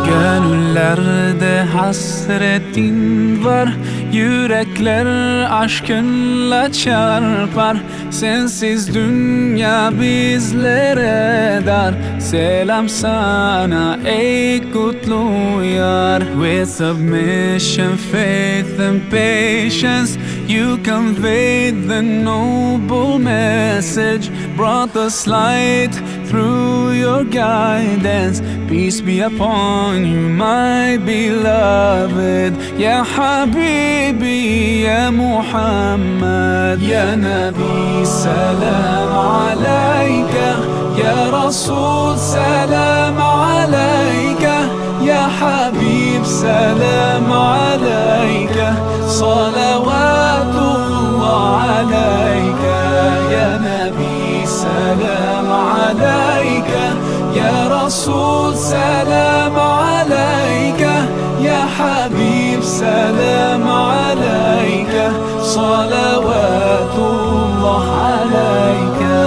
Gönüllerde hasretin var, yürekler aşkınla çarpar. Sensiz dünya bizlere dar. Selam sana ey kutlu yar. With submission, faith and patience, you conveyed the noble message, brought us light through your guidance. Peace be upon you, my beloved. Ya Habibi, Ya Muhammad, Ya Nabi, salam alayka. Ya Rasul, salam alayka. Ya Habib, salam alayka. Salawatullah alayka. Ya Nabi, salam alayka. Ya Rasul, salam alayka. Ya Habib, salam alayka. Salawatullah alayka.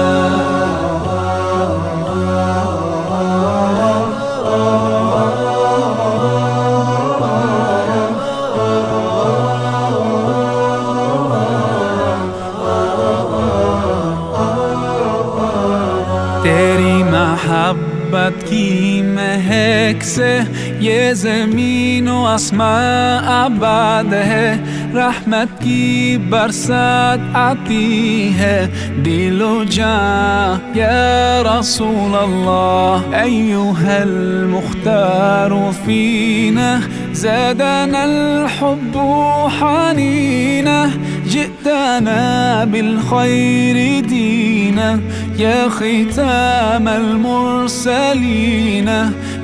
तेरी मोहब्बत की महक से ये ज़मीन व आसमां आबाद है। रहमत की बरसात आती है दिलो जां या रसूल अल्लाह। अय्युहल मुख्तार फीना ज़ादना الحب حنينا, جئتنا بالخير دينا يا ختام المرسلين.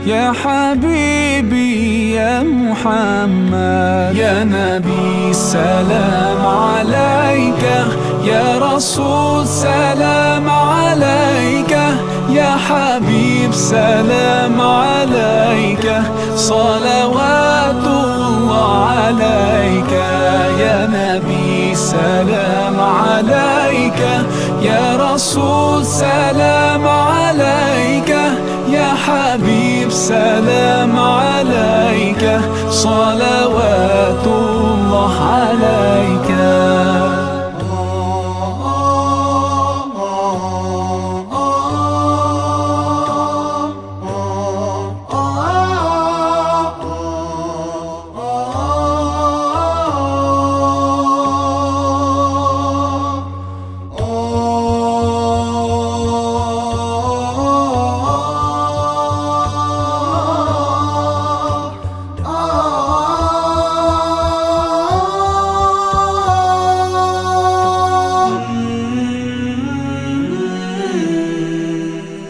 يا حبيبي يا محمد, يا نبي سلام عليك. يا رسول سلام عليك. يا حبيب سلام عليك. صلوات الله عليك. يا نبي سلام عليك. يا رسول سلام عليك. يا حبيب سلام عليك. صلوات الله عليك.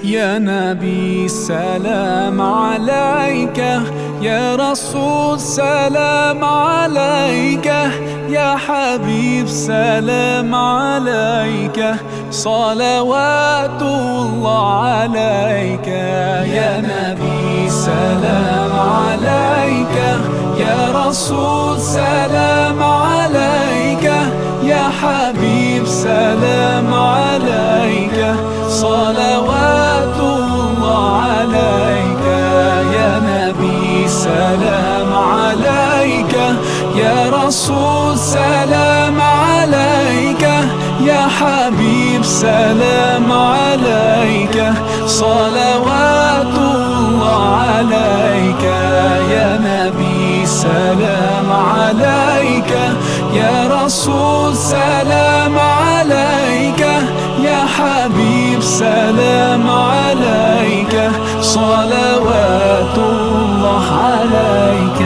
يا نبي سلام عليك. يا رسول سلام عليك. يا حبيب سلام عليك. صلوات الله عليك. يا نبي سلام عليك. يا رسول سلام عليك. يا حبيب سلام عليك. صلوات الله عليك. يا نبي سلام عليك. يا رسول سلام عليك. يا حبيب سلام عليك. صلوات الله عليك. يا نبي سلام عليك. يا رسول سلام عليك. يا حبيب سلام عليك. صلوات الله عليك.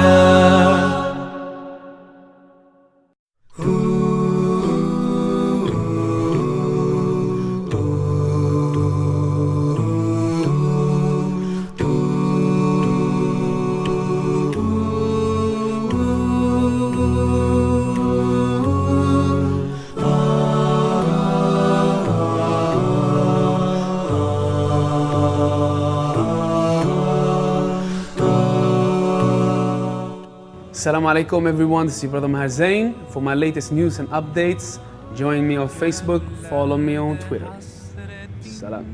Assalamu alaikum everyone, this is your brother Maher Zain. For my latest news and updates, join me on Facebook, follow me on Twitter. Salam.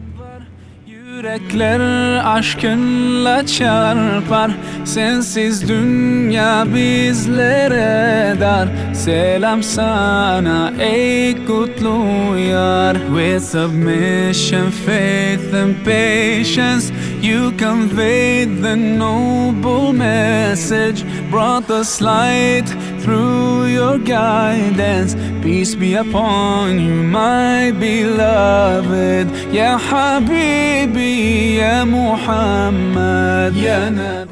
Yürekler aşkınla çarpar, sensiz dünya bizlere dar. Selam sana ey kutlu yar. With submission, faith and patience, you conveyed the noble message, brought us light through your guidance. Peace be upon you, my beloved. Ya Habibi, Ya Muhammad, Ya Nabi.